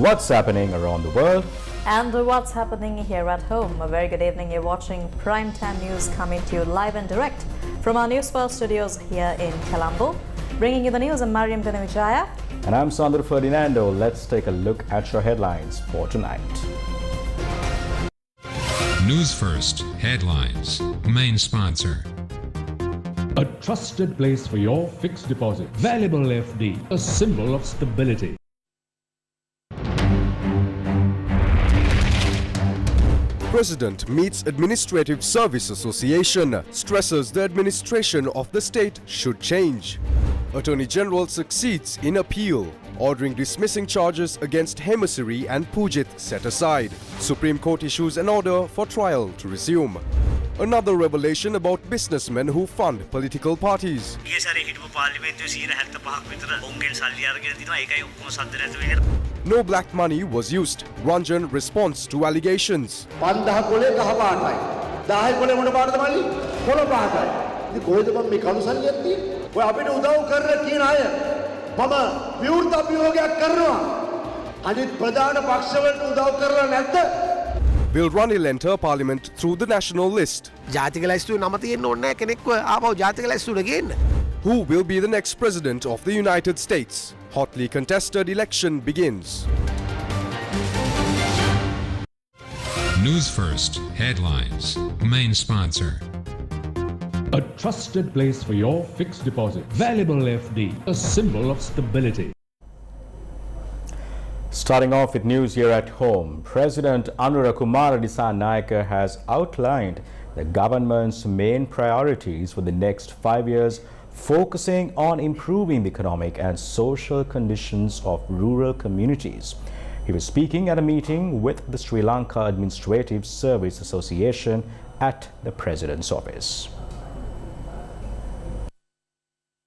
what's happening around the world and what's happening here at home. A very good evening. You're watching Primetime News coming to you live and direct from our Newsfirst studios here in Colombo. Bringing you the news, I'm Mariam Vijaya. And I'm Sandra Ferdinando. Let's take a look at your headlines for tonight. Newsfirst headlines. Main sponsor. A trusted place for your fixed deposit. Valuable FD, a symbol of stability. President meets Administrative Service Association, stresses the administration of the state should change. Attorney General succeeds in appeal, ordering dismissing charges against Hemasiri and Pujit set aside. Supreme Court issues an order for trial to resume. Another revelation about businessmen who fund political parties. No black money was used. Ranjan responds to allegations. Will Ranil enter parliament through the national list? Who will be the next president of the United States? Hotly contested election begins. Newsfirst headlines. Main sponsor. A trusted place for your fixed deposit. Valuable FD, a symbol of stability. Starting off with news here at home, President Anurakumara Dissanayake has outlined the government's main priorities for the next 5 years, focusing on improving the economic and social conditions of rural communities. He was speaking at a meeting with the Sri Lanka Administrative Service Association at the President's office.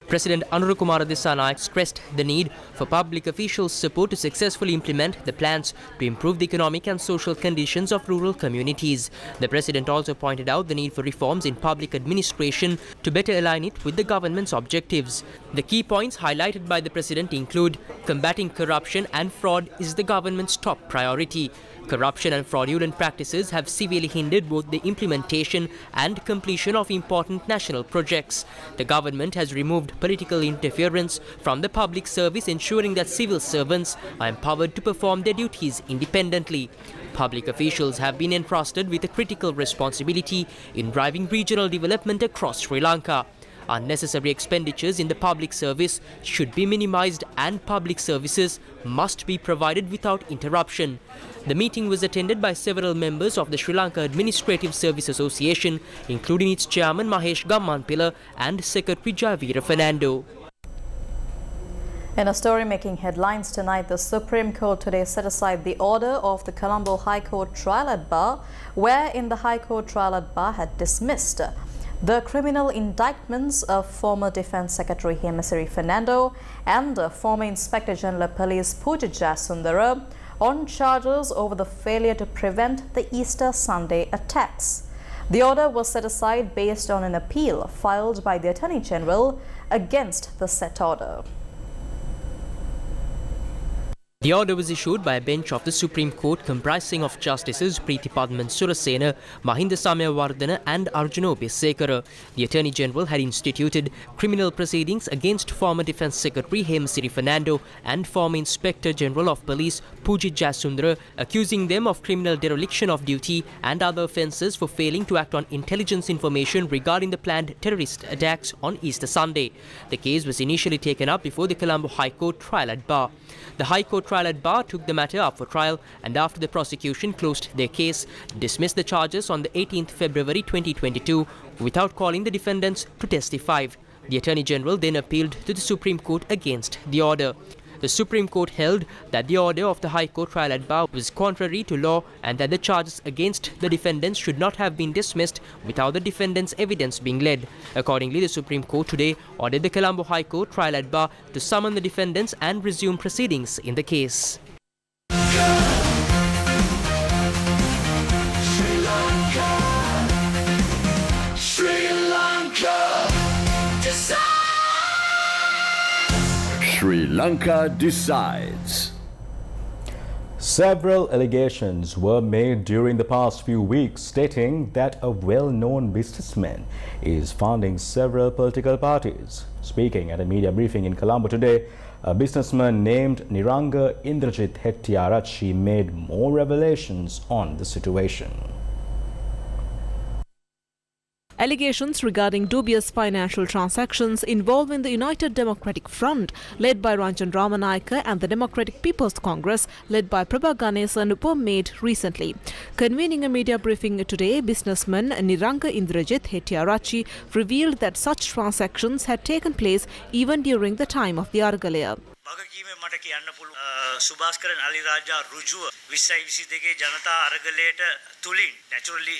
President Anurakumara Dissanayake stressed the need for public officials' support to successfully implement the plans to improve the economic and social conditions of rural communities. The President also pointed out the need for reforms in public administration to better align it with the government's objectives. The key points highlighted by the President include combating corruption and fraud is the government's top priority. Corruption and fraudulent practices have severely hindered both the implementation and completion of important national projects. The government has removed political interference from the public service, ensuring that civil servants are empowered to perform their duties independently. Public officials have been entrusted with a critical responsibility in driving regional development across Sri Lanka. Unnecessary expenditures in the public service should be minimized and public services must be provided without interruption. The meeting was attended by several members of the Sri Lanka Administrative Service Association, including its chairman Mahesh Gammanpila and Secretary Jayavira Fernando. In a story making headlines tonight, the Supreme Court today set aside the order of the Colombo High Court trial at bar, wherein the High Court trial at bar had dismissed the criminal indictments of former Defence Secretary Hemasiri Fernando and former Inspector General of Police Pujit Jasundara on charges over the failure to prevent the Easter Sunday attacks. The order was set aside based on an appeal filed by the Attorney General against the set order. The order was issued by a bench of the Supreme Court comprising of Justices Preeti Padman Surasena, Mahinda Samyawardena and Arjuna Obesekara. The Attorney General had instituted criminal proceedings against former Defence Secretary Hemasiri Fernando and former Inspector General of Police Pujit Jasundara, accusing them of criminal dereliction of duty and other offences for failing to act on intelligence information regarding the planned terrorist attacks on Easter Sunday. The case was initially taken up before the Colombo High Court trial at bar. The High Court trial at bar took the matter up for trial and after the prosecution closed their case, dismissed the charges on the 18th February 2022 without calling the defendants to testify. The Attorney General then appealed to the Supreme Court against the order. The Supreme Court held that the order of the High Court trial at bar was contrary to law and that the charges against the defendants should not have been dismissed without the defendants' evidence being led. Accordingly, the Supreme Court today ordered the Colombo High Court trial at bar to summon the defendants and resume proceedings in the case. Sri Lanka decides. Several allegations were made during the past few weeks stating that a well-known businessman is funding several political parties. Speaking at a media briefing in Colombo today, a businessman named Niranga Indrajit Hettiarachchi made more revelations on the situation. Allegations regarding dubious financial transactions involving the United Democratic Front, led by Ranjan Ramanayake, and the Democratic People's Congress, led by Prabha Ganesan, were made recently. Convening a media briefing today, businessman Niranga Indrajit Hettiarachchi revealed that such transactions had taken place even during the time of the Aragalaya. සුභාස්කරන් අලිරාජා රුජුව 2022 ජනතා අරගලයට තුලින් naturally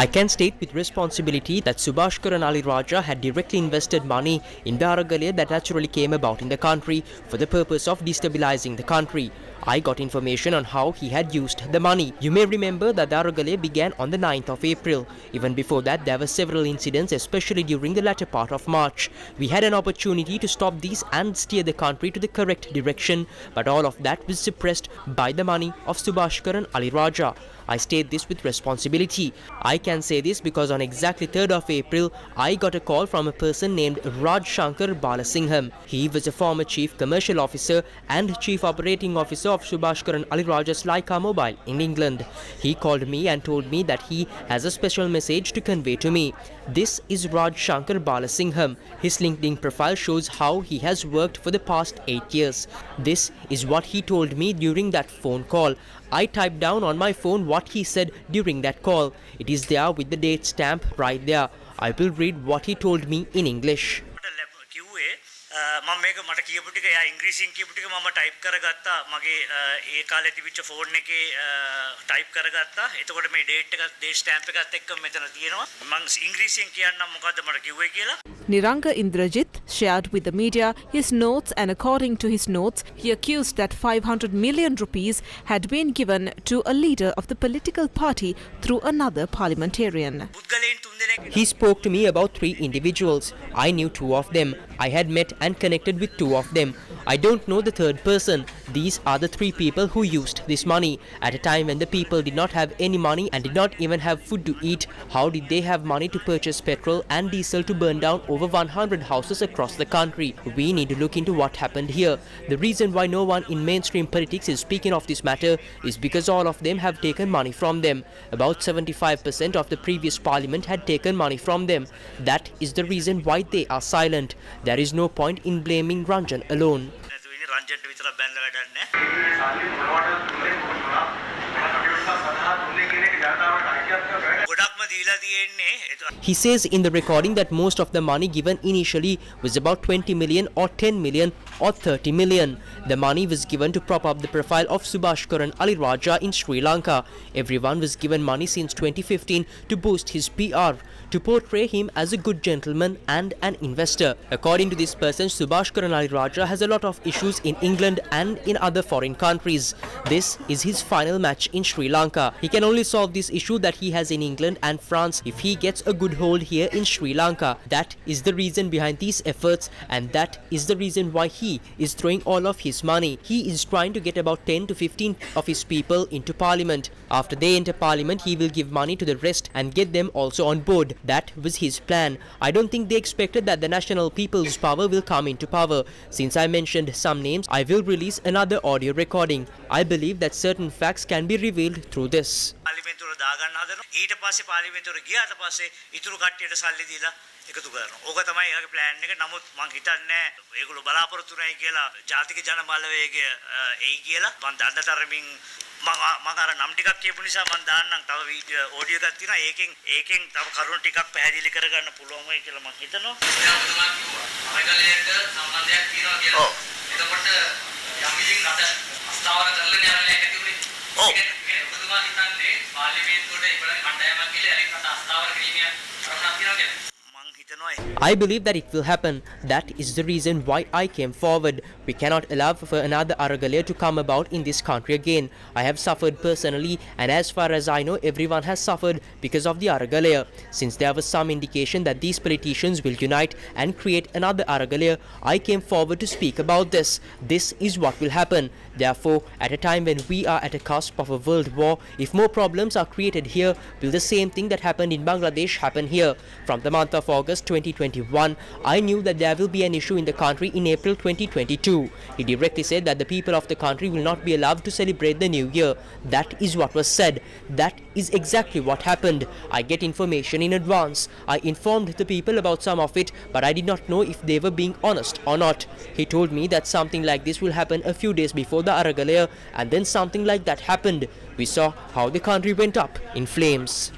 I can state with responsibility that Subhashkaran Ali Raja had directly invested money in the Aragalaya that naturally came about in the country for the purpose of destabilizing the country. I got information on how he had used the money. You may remember that the Aragalaya began on the 9th of April. Even before that, there were several incidents, especially during the latter part of March. We had an opportunity to stop these and steer the country to the correct direction, but all of that was suppressed by the money of Subhashkaran Ali Raja. I state this with responsibility. I can say this because on exactly 3rd of April, I got a call from a person named Raj Shankar Balasingham. He was a former Chief Commercial Officer and Chief Operating Officer of Subhashkaran Ali Raja's Lanka Mobile in England. He called me and told me that he has a special message to convey to me. This is Raj Shankar Balasingham. His LinkedIn profile shows how he has worked for the past 8 years. This is what he told me during that phone call. I typed down on my phone what he said during that call. It is there with the date stamp right there. I will read what he told me in English. මම මේක මට කියපු ටික එයා ඉංග්‍රීසියෙන් කියපු ටික මම ටයිප් කරගත්තා මගේ ඒ කාලේ තිබිච්ච ෆෝන් එකේ ටයිප් කරගත්තා එතකොට මේ ඩේට් එක ඩේට් ස්ටැම්ප් එකත් එක්ක මෙතන තියෙනවා මම ඉංග්‍රීසියෙන් කියන්නම් මොකද්ද මට කිව්වේ කියලා. Niranga Indrajit shared with the media his notes, and according to his notes, he accused that 500 million rupees had been given to a leader of the political party through another parliamentarian. He spoke to me about 3 individuals. I knew 2 of them. I had met and connected with 2 of them. I don't know the 3rd person. These are the 3 people who used this money. At a time when the people did not have any money and did not even have food to eat, how did they have money to purchase petrol and diesel to burn down over 100 houses across the country? We need to look into what happened here. The reason why no one in mainstream politics is speaking of this matter is because all of them have taken money from them. About 75% of the previous parliament had taken money from them. That is the reason why they are silent. There is no point in blaming Ranjan alone. He says in the recording that most of the money given initially was about 20 million or 10 million or 30 million. The money was given to prop up the profile of Subhashkaran Ali Raja in Sri Lanka. Everyone was given money since 2015 to boost his PR, to portray him as a good gentleman and an investor. According to this person, Subhashkaran Ali Raja has a lot of issues in England and in other foreign countries. This is his final match in Sri Lanka. He can only solve this issue that he has in England and France if he gets a good hold here in Sri Lanka. That is the reason behind these efforts, and that is the reason why he is throwing all of his money. He is trying to get about 10 to 15 of his people into parliament. After they enter parliament, he will give money to the rest and get them also on board. That was his plan. I don't think they expected that the National People's Power will come into power. Since I mentioned some names, I will release another audio recording. I believe that certain facts can be revealed through this. ඊට පස්සේ පාර්ලිමේන්තුවට ගියාට පස්සේ ඉතුරු කට්ටියට සල්ලි දීලා එකතු කරනවා. ඕක තමයි එයාගේ ප්ලෑන් එක. නමුත් මං හිතන්නේ ඒගොල්ලෝ බලාපොරොත්තු නැහැ කියලා ජාතික ජනබලවේගය එයි කියලා. මං දන්නතරමින් මං අර නම් ටිකක් කියපු නිසා මං දාන්නම් තව වීඩියෝ ඔඩියෝ එකක් තියෙනවා. ඒකෙන් තව කරුණු ටිකක් පැහැදිලි කරගන්න පුළුවන් වෙයි කියලා මං හිතනවා. අරගලයට සම්බන්ධයක් තියෙනවා කියලා. එතකොට යම් විදිහකින් රට අස්ථාවර කරලා යන්නේ නැති උනේ. ඔව්. ඔබතුමා හිතන්නේ පාර්ලිමේන්තුවට ඉබල කණ්ඩායමක් ගිහලා අනිත් රට අස්ථාවර කිරීමේ කරණක් තියනවා කියලා. I believe that it will happen. That is the reason why I came forward. We cannot allow for another Aragalaya to come about in this country again. I have suffered personally, and as far as I know, everyone has suffered because of the Aragalaya. Since there was some indication that these politicians will unite and create another Aragalaya, I came forward to speak about this. This is what will happen. Therefore, at a time when we are at a cusp of a world war, if more problems are created here, will the same thing that happened in Bangladesh happen here? From the month of August 2021, I knew that there will be an issue in the country in April 2022. He directly said that the people of the country will not be allowed to celebrate the new year. That is what was said. That is exactly what happened. I get information in advance. I informed the people about some of it, but I did not know if they were being honest or not. He told me that something like this will happen a few days before the Aragalaya, and then something like that happened. We saw how the country went up in flames.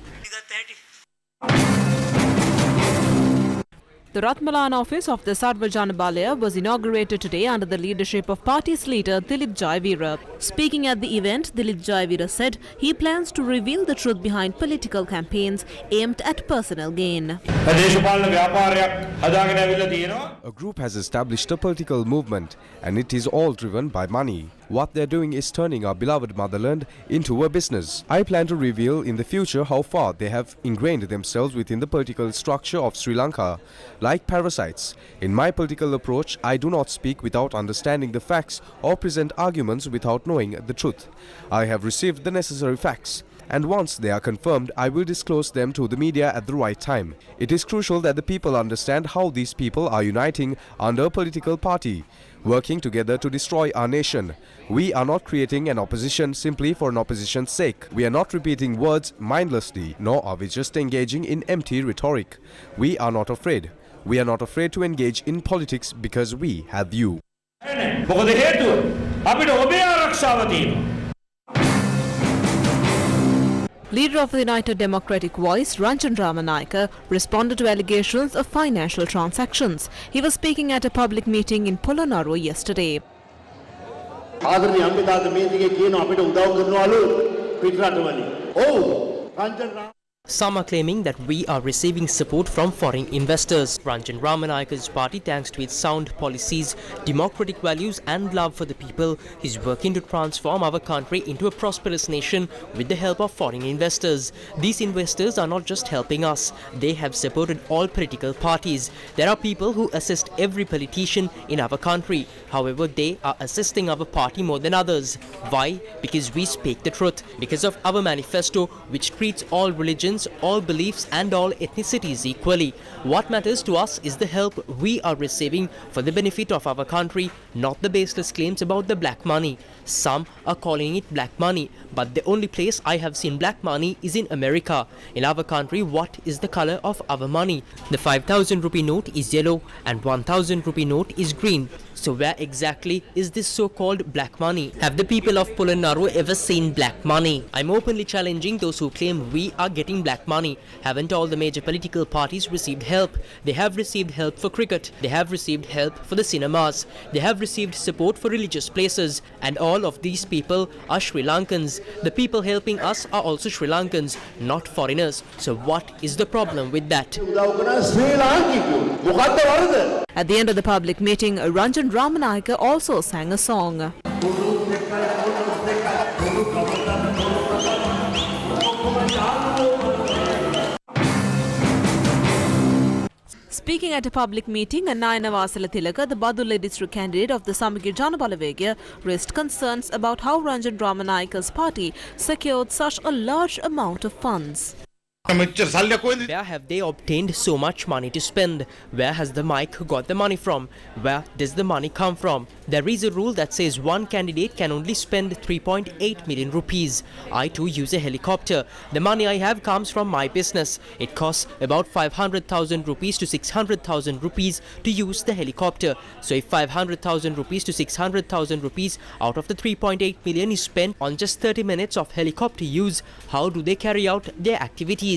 The Ratmalan office of the Sarvajan Balaya was inaugurated today under the leadership of party's leader Dilip Jayavira. Speaking at the event, Dilip Jayavira said he plans to reveal the truth behind political campaigns aimed at personal gain. A group has established a political movement, and it is all driven by money. What they're doing is turning our beloved motherland into a business. I plan to reveal in the future how far they have ingrained themselves within the political structure of Sri Lanka. Like parasites, in my political approach, I do not speak without understanding the facts or present arguments without knowing the truth. I have received the necessary facts, and once they are confirmed, I will disclose them to the media at the right time. It is crucial that the people understand how these people are uniting under a political party, working together to destroy our nation. We are not creating an opposition simply for an opposition's sake. We are not repeating words mindlessly, nor are we just engaging in empty rhetoric. We are not afraid. We are not afraid to engage in politics because we have you. Leader of the United Democratic Voice, Ranjan Ramanayake, responded to allegations of financial transactions. He was speaking at a public meeting in Polonnaruwa yesterday. Some are claiming that we are receiving support from foreign investors. Ranjan Ramanayake's party, thanks to its sound policies, democratic values and love for the people, is working to transform our country into a prosperous nation with the help of foreign investors. These investors are not just helping us, they have supported all political parties. There are people who assist every politician in our country. However, they are assisting our party more than others. Why? Because we speak the truth. Because of our manifesto, which treats all religions, all beliefs and all ethnicities equally. What matters to us is the help we are receiving for the benefit of our country, not the baseless claims about the black money. Some are calling it black money, but the only place I have seen black money is in America. In our country, what is the color of our money? The 5,000 rupee note is yellow and 1,000 rupee note is green. So where exactly is this so-called black money? Have the people of Polonnaruwa ever seen black money? I'm openly challenging those who claim we are getting black money. Haven't all the major political parties received help? They have received help for cricket. They have received help for the cinemas. They have received support for religious places. And all of these people are Sri Lankans. The people helping us are also Sri Lankans, not foreigners. So what is the problem with that? At the end of the public meeting, Ranjan Ramanayake also sang a song. Speaking at a public meeting, Nayana Vasala Tilaka, the Badulle district candidate of the Samagir Janabalavegya, raised concerns about how Ranjan Ramanayake's party secured such a large amount of funds. Where have they obtained so much money to spend? Where has the mic got the money from? Where does the money come from? There is a rule that says one candidate can only spend 3.8 million rupees. I too use a helicopter. The money I have comes from my business. It costs about 500,000 rupees to 600,000 rupees to use the helicopter. So if 500,000 rupees to 600,000 rupees out of the 3.8 million is spent on just 30 minutes of helicopter use, how do they carry out their activities?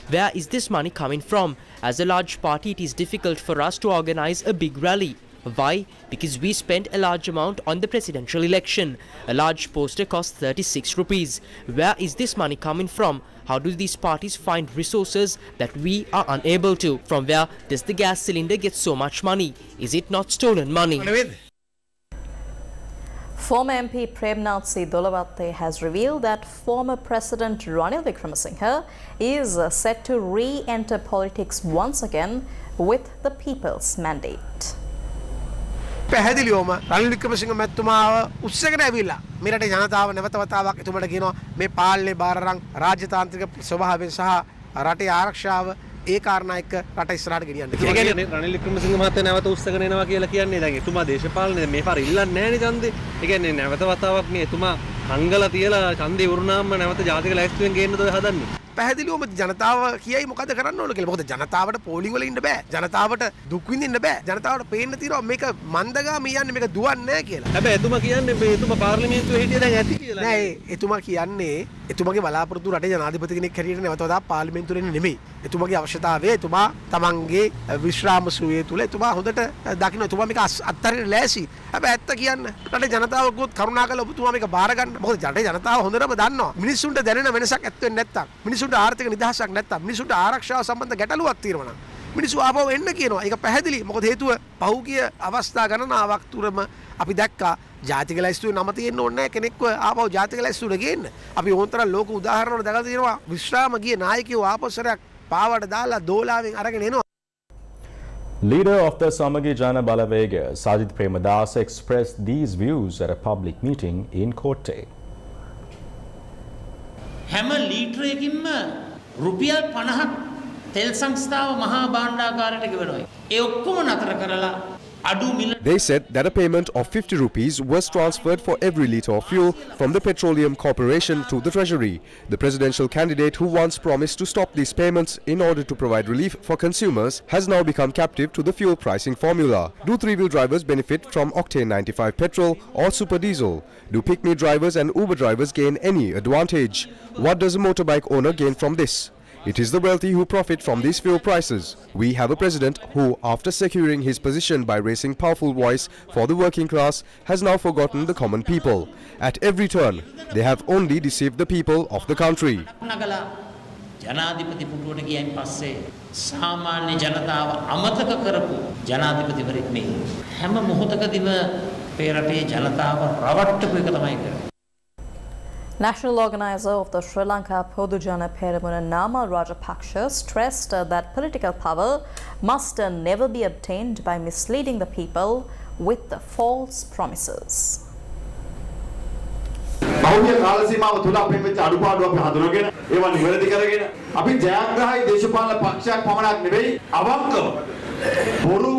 Where is this money coming from? As a large party, it is difficult for us to organize a big rally. Why? Because we spent a large amount on the presidential election. A large poster cost 36 rupees. Where is this money coming from? How do these parties find resources that we are unable to? From where does the gas cylinder get so much money? Is it not stolen money? Former MP Premnath C. Dolawatte has revealed that former President Ranil Wickremesinghe is set to re-enter politics once again with the people's mandate. පැහැදිලිවම රනිල් වික්‍රමසිංහ මැතිතුමාව උත්සගෙන ඇවිල්ලා මේ රටේ ජනතාව නැවත වතාවක් එතුමාට කියනවා මේ පාලනේ බාරරන් රාජ්‍යතාන්ත්‍රික ස්වභාවයෙන් සහ රටේ ආරක්ෂාව ඒ කාරණා එක්ක රට ඉස්සරහට ගෙනියන්න. ඒ කියන්නේ රනිල් වික්‍රමසිංහ මහත්තයා නැවත උත්සගෙන එනවා කියලා කියන්නේ දැන් එතුමා දේශපාලනේ මේ පාර ඉල්ලන්නේ නැහැ නේ ඡන්දේ. ඒ කියන්නේ නැවත වතාවක් මේ එතුමා හංගලා තියලා ඡන්දේ වුණාම නැවත ජාතික ලැයිස්තුවෙන් ගේන්නද ඔය හදන්නේ. පැහැදිලිවම ජනතාව කියයි මොකද කරන්න ඕන කියලා. මොකද ජනතාවට පෝලිං වල ඉන්න බෑ. ජනතාවට දුක් විඳින්න බෑ. ජනතාවට පේන්න තියෙනවා මේක මන්දගාමී යන්නේ මේක දුවන්නේ නැහැ කියලා. හැබැයි එතුමා කියන්නේ මේ එතුමා පාර්ලිමේන්තුවේ හිටිය දැන් ඇති කියලා. නෑ එතුමා කියන්නේ එතුමාගේ බලාපොරොත්තු රටේ ජනාධිපති කෙනෙක් හැටියට නැවත වතාවක් පාර්ලිමේන්තුවේ ඉන්නේ නෙමෙයි. එතුමාගේ අවශ්‍යතාවය එතුමා තමන්ගේ විශ්‍රාම සුවය තුල එතුමා හොඳට දකින්න එතුමා මේක අත්හරින්න ලෑසි. හැබැයි ඇත්ත කියන්න රටේ ජනතාව ගොත් කරුණාකරලා ඔබතුමා මේක බාර ගන්න. මොකද රටේ ජනතාව හොඳටම දන්නවා. මිනිස්සුන්ට දැනෙන වෙනසක් ඇත්ත වෙන්නේ නැත්තම්. මිනිස්සුන්ට ආර්ථික නිදහසක් නැත්තම්. මිනිස්සුන්ට ආරක්ෂාව සම්බන්ධ ගැටලුවක් තියෙනවා නම් මිනිස්සු ආපහු එන්න කියනවා. ඒක පැහැදිලි. මොකද හේතුව පහුගිය අවස්ථා ගණනාවක් තුරම අපි දැක්කා ජාතික ලැයිස්තුවේ නම තියෙන්න ඕනේ නැහැ කෙනෙක්ව ආපහු ජාතික ලැයිස්තුවට ගේන්න. අපි ඕනතරම් ලෝක උදාහරණ වල දැකලා තියෙනවා විශ්‍රාම ගිය නායකයෝ ආපස්සරයක් පාවට දාලා දෝලාවෙන් අරගෙන එනවා. Leader of the Samagi Jana Balavega, Sajid Premadasa, expressed these views at a public meeting in Kotte. හැම ලීටරයකින්ම රුපියල් 50ක් තෙල් සංස්ථාව මහා භාණ්ඩාගාරයට ගෙවනවා. ඒ ඔක්කොම නතර කරලා They said that a payment of 50 rupees was transferred for every litre of fuel from the Petroleum Corporation to the Treasury. The presidential candidate who once promised to stop these payments in order to provide relief for consumers has now become captive to the fuel pricing formula. Do three-wheel drivers benefit from octane 95 petrol or super diesel? Do pick-me drivers and Uber drivers gain any advantage? What does a motorbike owner gain from this? It is the wealthy who profit from these fuel prices. We have a president who, after securing his position by raising powerful voice for the working class, has now forgotten the common people. At every turn, they have only deceived the people of the country. ජනාධිපති පුටුවට ගියයින් පස්සේ සාමාන්‍ය ජනතාව අමතක කරපු ජනාධිපතිවරයෙක් නේ. හැම මොහොතකදීම අපේ රටේ ජනතාව රවට්ටපු එක තමයි කරන්නේ. National organizer of the Sri Lanka Podujana Peramuna Namal Rajapaksa stressed that political power must never be obtained by misleading the people with the false promises. බහුවිය කාල සීමාව තුල අපේ මෙච්ච අඩුපාඩු අපි හඳුනගෙන ඒවා නිවැරදි කරගෙන අපි ජයග්‍රහයි දේශපාලන පක්ෂයක් පමණක් නෙවෙයි අවංකව බොරු.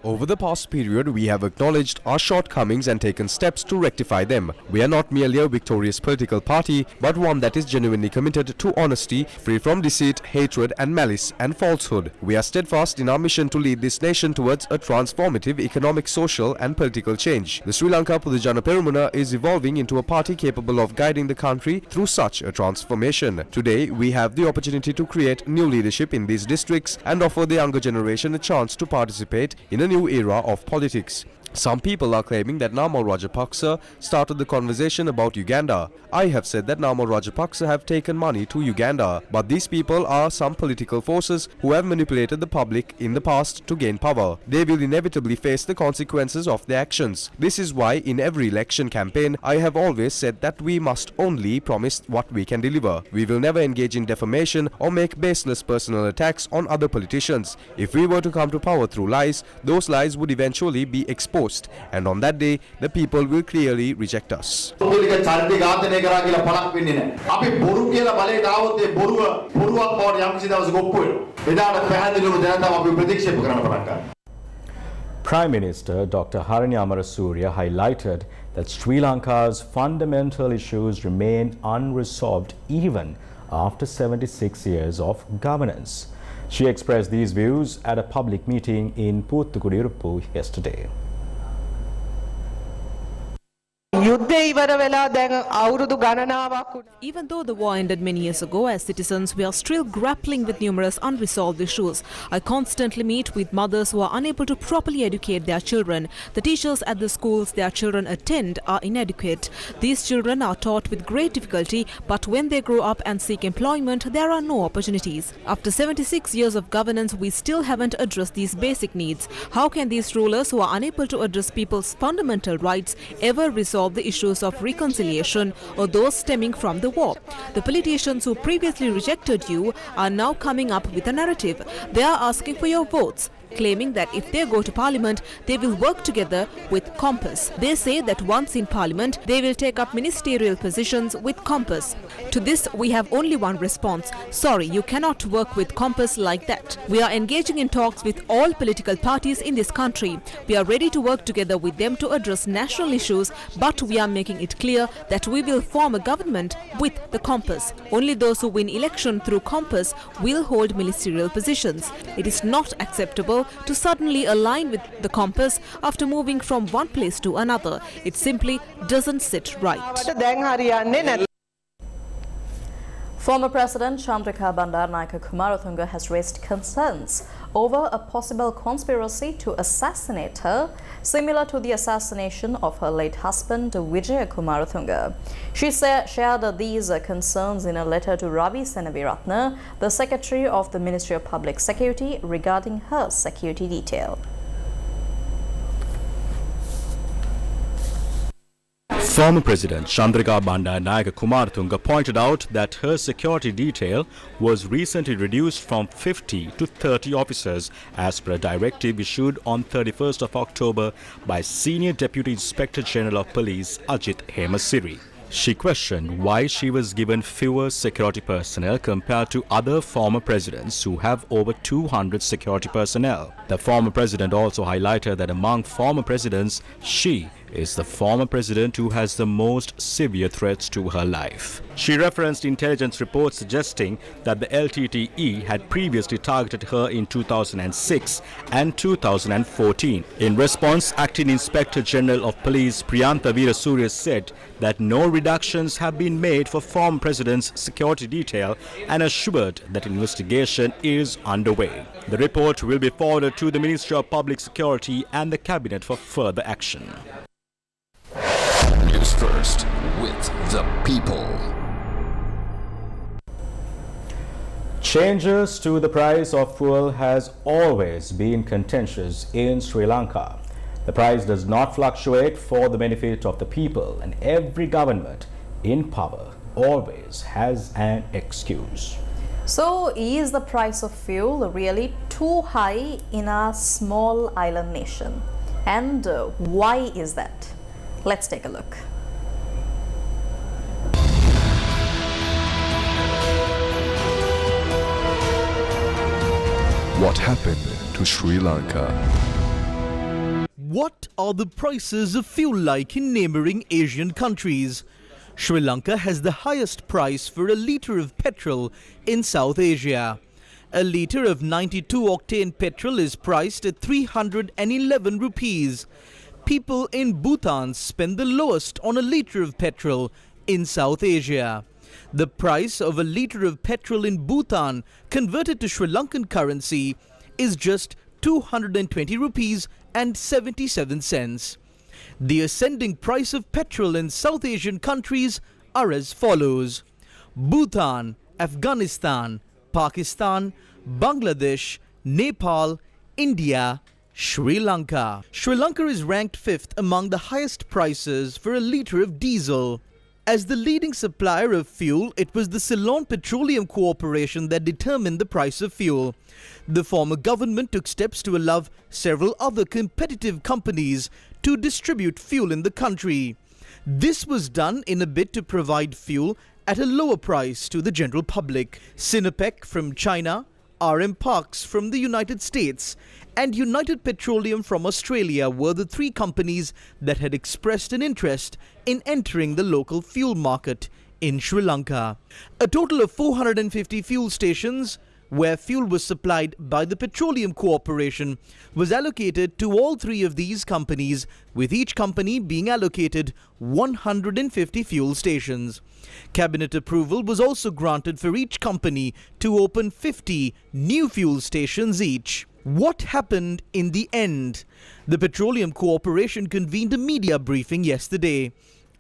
Over the past period, we have acknowledged our shortcomings and taken steps to rectify them. We are not merely a victorious political party, but one that is genuinely committed to honesty, free from deceit, hatred and malice and falsehood. We are steadfast in our mission to lead this nation towards a transformative economic, social and political change. The Sri Lanka Podujana Peramuna is evolving into a party capable of guiding the country through such a transformation. Today, we have the opportunity to create new leadership in these districts and offer the younger generation a chance to participate in a new era of politics. Some people are claiming that Namal Rajapaksa started the conversation about Uganda. I have said that Namal Rajapaksa have taken money to Uganda, but these people are some political forces who have manipulated the public in the past to gain power. They will inevitably face the consequences of their actions. This is why in every election campaign I have always said that we must only promise what we can deliver. We will never engage in defamation or make baseless personal attacks on other politicians. If we were to come to power through lies, those lies would eventually be exposed. And on that day, the people will clearly reject us. Prime Minister Dr. Harani Amarasuriya highlighted that Sri Lanka's fundamental issues remain unresolved even after 76 years of governance. She expressed these views at a public meeting in Puthukudi yesterday. Even though the war ended many years ago, as citizens, we are still grappling with numerous unresolved issues. I constantly meet with mothers who are unable to properly educate their children. The teachers at the schools their children attend are inadequate. These children are taught with great difficulty, but when they grow up and seek employment, there are no opportunities. After 76 years of governance, we still haven't addressed these basic needs. How can these rulers who are unable to address people's fundamental rights ever resolve the issues of reconciliation or those stemming from the war? The politicians who previously rejected you are now coming up with a narrative. They are asking for your votes, claiming that if they go to parliament, they will work together with Compass. They say that once in parliament, they will take up ministerial positions with Compass. To this, we have only one response. Sorry, you cannot work with Compass like that. We are engaging in talks with all political parties in this country. We are ready to work together with them to address national issues, but we are making it clear that we will form a government with the Compass. Only those who win election through Compass will hold ministerial positions. It is not acceptable to suddenly align with the Compass after moving from one place to another. It simply doesn't sit right. Former President Chandrika Bandaranaike Kumaratunga has raised concerns over a possible conspiracy to assassinate her, similar to the assassination of her late husband Vijaya Kumaratunga. She shared these concerns in a letter to Ravi Senaviratne, the Secretary of the Ministry of Public Security, regarding her security detail. Former President Chandrika Bandaranaike Kumaratunga pointed out that her security detail was recently reduced from 50 to 30 officers as per a directive issued on 31st of October by Senior Deputy Inspector General of Police Ajit Hemasiri. She questioned why she was given fewer security personnel compared to other former presidents who have over 200 security personnel. The former president also highlighted that among former presidents, she is the former president who has the most severe threats to her life. She referenced intelligence reports suggesting that the LTTE had previously targeted her in 2006 and 2014. In response, Acting Inspector General of Police Priyantha Veerasurya said that no reductions have been made for former president's security detail and assured that investigation is underway. The report will be forwarded to the Ministry of Public Security and the Cabinet for further action. Newsfirst with the people. Changes to the price of fuel has always been contentious in Sri Lanka. The price does not fluctuate for the benefit of the people, and every government in power always has an excuse. So, is the price of fuel really too high in a small island nation? And why is that? Let's take a look. What happened to Sri Lanka? What are the prices of fuel like in neighboring Asian countries? Sri Lanka has the highest price for a litre of petrol in South Asia. A litre of 92-octane petrol is priced at 311 rupees. People in Bhutan spend the lowest on a litre of petrol in South Asia. The price of a litre of petrol in Bhutan converted to Sri Lankan currency is just 220 rupees and 77 cents. The ascending price of petrol in South Asian countries are as follows: Bhutan, Afghanistan, Pakistan, Bangladesh, Nepal, India, Sri Lanka. Sri Lanka is ranked 5th among the highest prices for a litre of diesel. As the leading supplier of fuel, it was the Ceylon Petroleum Corporation that determined the price of fuel. The former government took steps to allow several other competitive companies to distribute fuel in the country. This was done in a bid to provide fuel at a lower price to the general public. Sinopec from China, RM Parks from the United States, and United Petroleum from Australia were the three companies that had expressed an interest in entering the local fuel market in Sri Lanka. A total of 450 fuel stations where fuel was supplied by the Petroleum Corporation, was allocated to all three of these companies, with each company being allocated 150 fuel stations. Cabinet approval was also granted for each company to open 50 new fuel stations each. What happened in the end? The Petroleum Corporation convened a media briefing yesterday.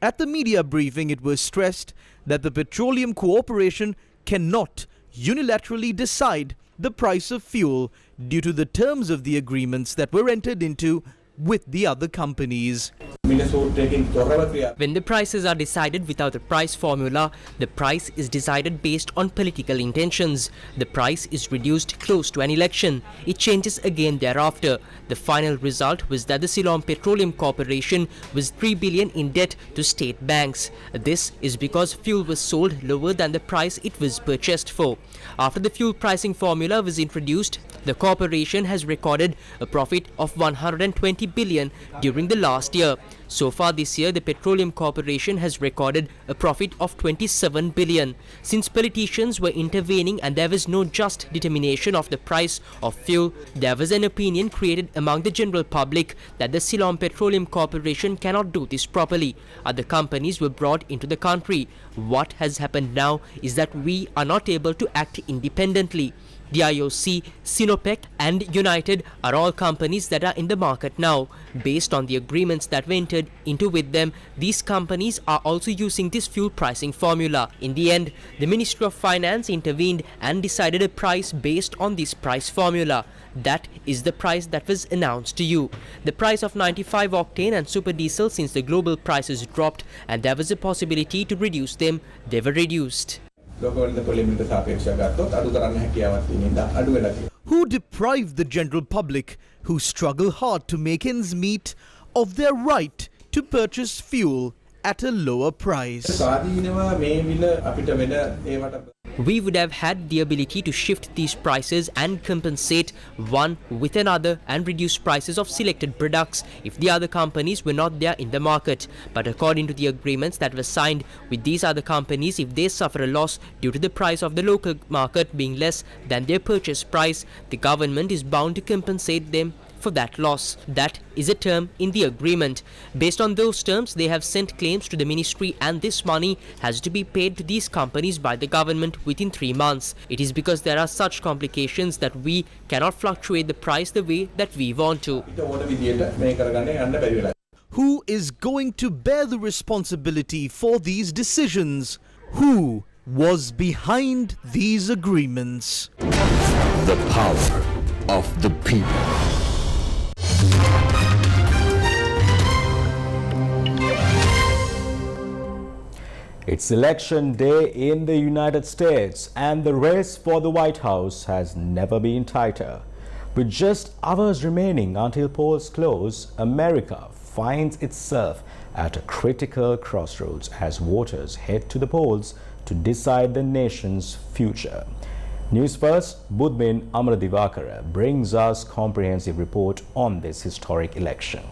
At the media briefing, it was stressed that the Petroleum Corporation cannot unilaterally decide the price of fuel due to the terms of the agreements that were entered into with the other companies. When the prices are decided without a price formula, the price is decided based on political intentions. The price is reduced close to an election. It changes again thereafter. The final result was that the Ceylon Petroleum Corporation was 3 billion in debt to state banks. This is because fuel was sold lower than the price it was purchased for. After the fuel pricing formula was introduced, the corporation has recorded a profit of 120 billion during the last year. So far this year, the Petroleum Corporation has recorded a profit of 27 billion. Since politicians were intervening and there was no just determination of the price of fuel, there was an opinion created among the general public that the Ceylon Petroleum Corporation cannot do this properly. Other companies were brought into the country. What has happened now is that we are not able to act independently. The IOC, Sinopec and United are all companies that are in the market now. Based on the agreements that were entered into with them, these companies are also using this fuel pricing formula. In the end, the Ministry of Finance intervened and decided a price based on this price formula. That is the price that was announced to you. The price of 95 octane and super diesel, since the global prices dropped and there was a possibility to reduce them, they were reduced. Who deprive the general public, who struggle hard to make ends meet, of their right to purchase fuel at a lower price? We would have had the ability to shift these prices and compensate one with another and reduce prices of selected products if the other companies were not there in the market. But according to the agreements that were signed with these other companies, if they suffer a loss due to the price of the local market being less than their purchase price, the government is bound to compensate them for that loss. That is a term in the agreement. Based on those terms, they have sent claims to the ministry and this money has to be paid to these companies by the government within 3 months. It is because there are such complications that we cannot fluctuate the price the way that we want to. Who is going to bear the responsibility for these decisions? Who was behind these agreements? The power of the people. It's election day in the United States and the race for the White House has never been tighter. With just hours remaining until polls close, America finds itself at a critical crossroads as voters head to the polls to decide the nation's future. Newsfirst, Budmin Amradivakara brings us comprehensive report on this historic election.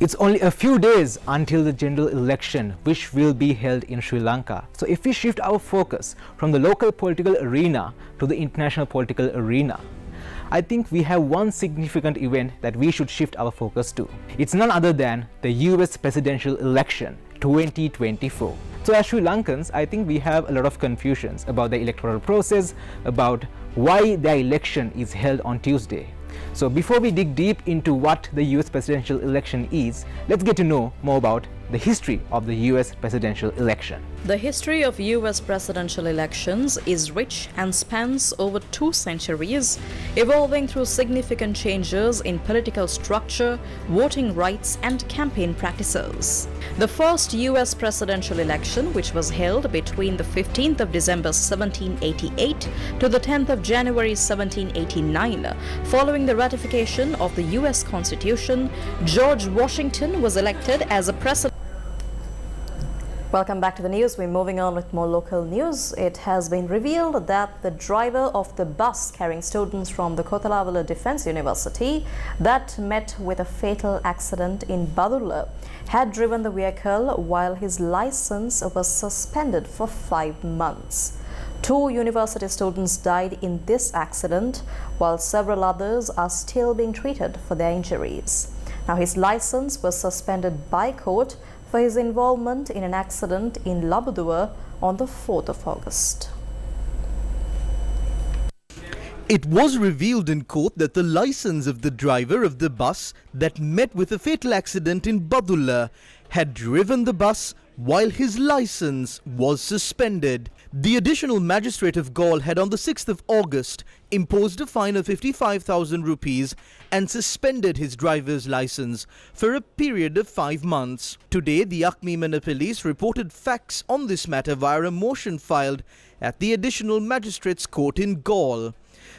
It's only a few days until the general election, which will be held in Sri Lanka. So if we shift our focus from the local political arena to the international political arena, I think we have one significant event that we should shift our focus to. It's none other than the US presidential election 2024. So as Sri Lankans, I think we have a lot of confusions about the electoral process, about why the election is held on Tuesday. So before we dig deep into what the US presidential election is, let's get to know more about the history of the US presidential election. The history of US presidential elections is rich and spans over 2 centuries, evolving through significant changes in political structure, voting rights, and campaign practices. The first US presidential election, which was held between the 15th of December 1788 to the 10th of January 1789, following the ratification of the US Constitution, George Washington was elected as a president. Welcome back to the news. We're moving on with more local news. It has been revealed that the driver of the bus carrying students from the Kothalavala Defence University that met with a fatal accident in Badulla had driven the vehicle while his license was suspended for 5 months. 2 university students died in this accident, while several others are still being treated for their injuries. Now, his license was suspended by court for his involvement in an accident in Labudua on the 4th of August. It was revealed in court that the license of the driver of the bus that met with a fatal accident in Badulla had driven the bus while his license was suspended. The additional magistrate of Gaul had on the 6th of August imposed a fine of 55,000 rupees and suspended his driver's license for a period of 5 months. Today, the Akmimana police reported facts on this matter via a motion filed at the additional magistrate's court in Gaul.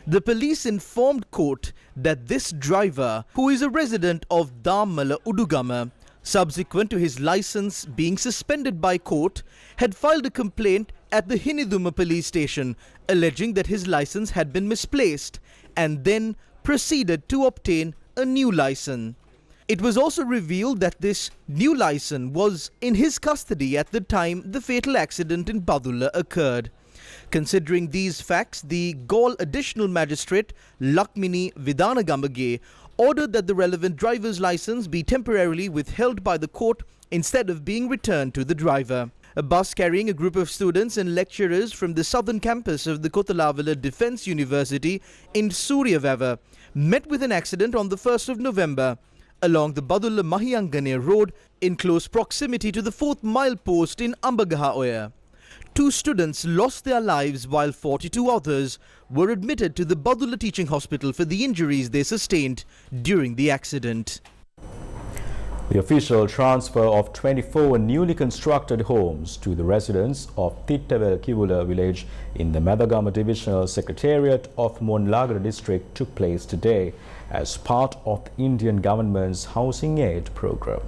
The police informed court that this driver, who is a resident of Dammala Udugama, subsequent to his license being suspended by court, had filed a complaint at the Hiniduma police station alleging that his license had been misplaced and then proceeded to obtain a new license. It was also revealed that this new license was in his custody at the time the fatal accident in Badulla occurred. Considering these facts, the Gaul Additional Magistrate Lakmini Vidanagamage ordered that the relevant driver's license be temporarily withheld by the court instead of being returned to the driver. A bus carrying a group of students and lecturers from the southern campus of the Kothalavala Defence University in Suryavava met with an accident on the 1st of November along the Badulla Mahiyangane road in close proximity to the 4th milepost in Ambagaha Oya. 2 students lost their lives while 42 others were admitted to the Badulla Teaching Hospital for the injuries they sustained during the accident. The official transfer of 24 newly constructed homes to the residents of Tittavel Kivula village in the Madagama Divisional Secretariat of Monlagara district took place today as part of the Indian government's housing aid program.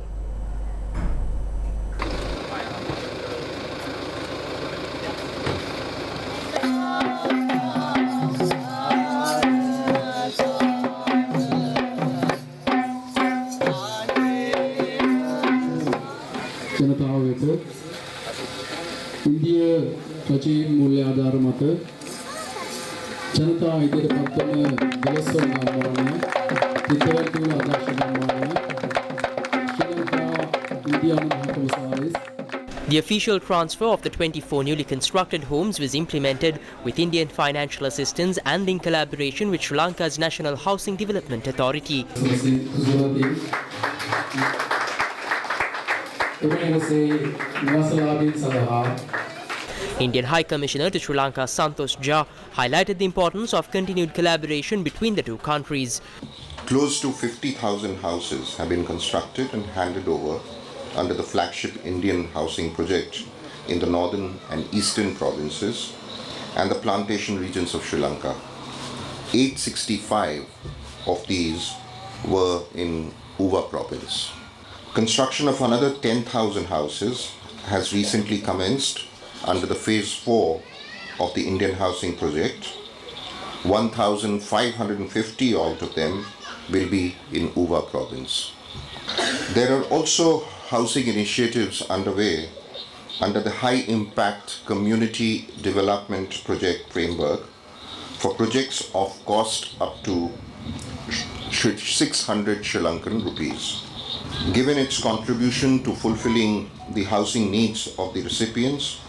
ඉන්දිය රජයේ මූල්‍ය ආධාර මත ජනතා ඉදිරියට පත්වන දලස්වල ගම්මාන තිතවැල් තුල අධ්‍යක්ෂ ගම්මාන ශ්‍රී ලංකා ඉන්දියා මහකොමසාරිස්. The official transfer of the 24 newly constructed homes was implemented with Indian financial assistance and in collaboration with Sri Lanka's National Housing Development Authority. Indian High Commissioner to Sri Lanka Santosh Jha highlighted the importance of continued collaboration between the two countries. Close to 50,000 houses have been constructed and handed over under the flagship Indian housing project in the northern and eastern provinces and the plantation regions of Sri Lanka. 865 of these were in Uva province. Construction of another 10,000 houses has recently commenced under the phase 4 of the Indian housing project. 1,550 out of them will be in Uva province. There are also housing initiatives underway under the High Impact Community Development Project framework for projects of cost up to 600 Sri Lankan rupees. Given its contribution to fulfilling the housing needs of the recipients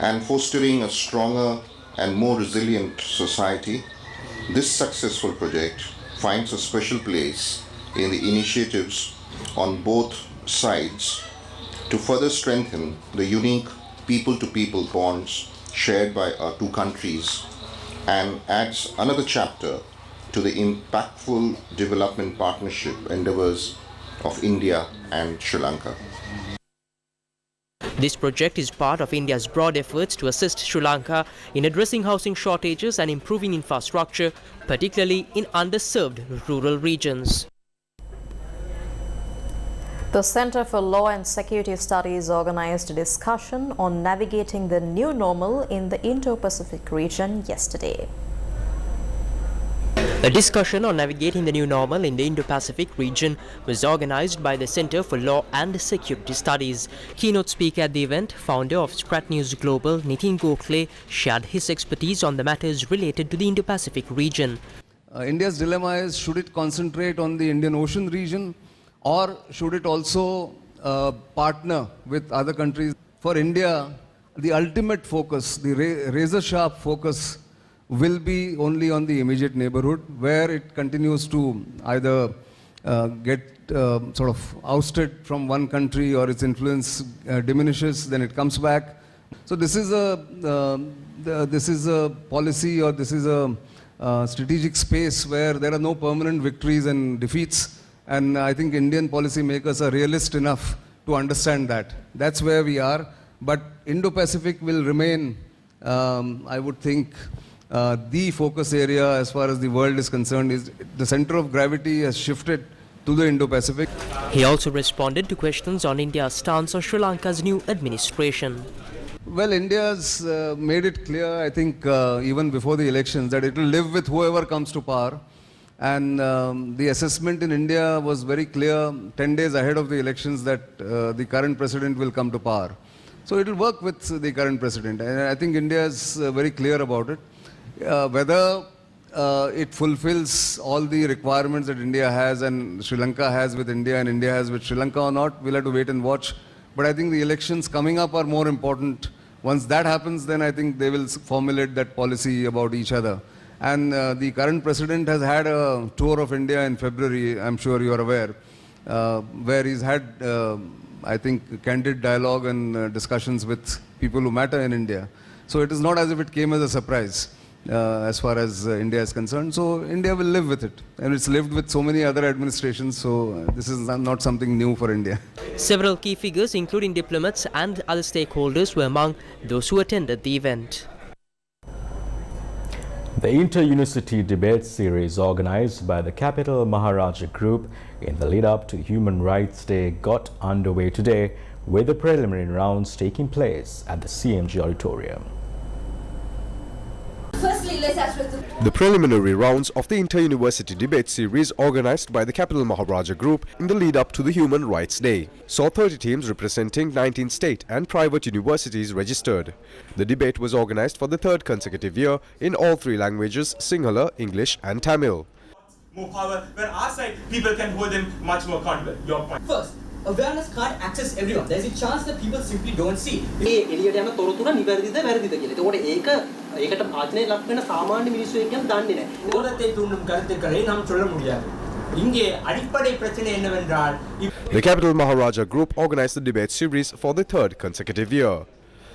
and fostering a stronger and more resilient society, this successful project finds a special place in the initiatives on both sides to further strengthen the unique people-to-people bonds shared by our two countries and adds another chapter to the impactful development partnership endeavors of India and Sri Lanka. This project is part of India's broad efforts to assist Sri Lanka in addressing housing shortages and improving infrastructure, particularly in underserved rural regions. The Center for Law and Security Studies organized a discussion on navigating the new normal in the Indo-Pacific region yesterday. A discussion on navigating the new normal in the Indo-Pacific region was organized by the Center for Law and Security Studies. Keynote speaker at the event, founder of Strat News Global, Nitin Gokhale, shared his expertise on the matters related to the Indo-Pacific region. India's dilemma is, should it concentrate on the Indian Ocean region, or should it also partner with other countries? For India, the ultimate focus, the razor-sharp focus, will be only on the immediate neighborhood, where it continues to either get sort of ousted from one country, or its influence diminishes, then it comes back. So this is a policy, or this is a strategic space where there are no permanent victories and defeats. And I think Indian policymakers are realist enough to understand that. That's where we are. But Indo-Pacific will remain, I would think, the focus area as far as the world is concerned. Is the center of gravity has shifted to the Indo-Pacific. He also responded to questions on India's stance on Sri Lanka's new administration. Well, India's made it clear, I think, even before the elections, that it will live with whoever comes to power. And the assessment in India was very clear 10 days ahead of the elections that the current president will come to power. So it will work with the current president. And I think India is very clear about it. Whether it fulfills all the requirements that India has and Sri Lanka has with India and India has with Sri Lanka or not, we'll have to wait and watch. But I think the elections coming up are more important. Once that happens, then I think they will formulate that policy about each other. And the current president has had a tour of India in February, I'm sure you are aware, where he's had, I think, candid dialogue and discussions with people who matter in India. So it is not as if it came as a surprise as far as India is concerned. So India will live with it. And it's lived with so many other administrations, so this is not something new for India. Several key figures, including diplomats and other stakeholders, were among those who attended the event. The Inter-University Debate Series organized by the Capital Maharaja Group in the lead-up to Human Rights Day got underway today, with the preliminary rounds taking place at the CMG Auditorium. Firstly, let's address the preliminary rounds of the Inter-University Debate Series organized by the Capital Maharaja Group in the lead-up to the Human Rights Day saw 30 teams representing 19 state and private universities registered. The debate was organized for the third consecutive year in all three languages, Sinhala, English and Tamil. More power, where our side, people can hold them much more accountable. Your point. First, awareness can't access everyone. There's a chance that people simply don't see. The Capital Maharaja Group organized the debate series for the third consecutive year.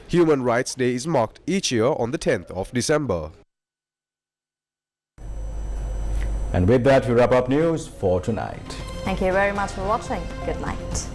Human Rights Day is marked each year on the 10th of December. And with that, we wrap up news for tonight. Thank you very much for watching. Good night.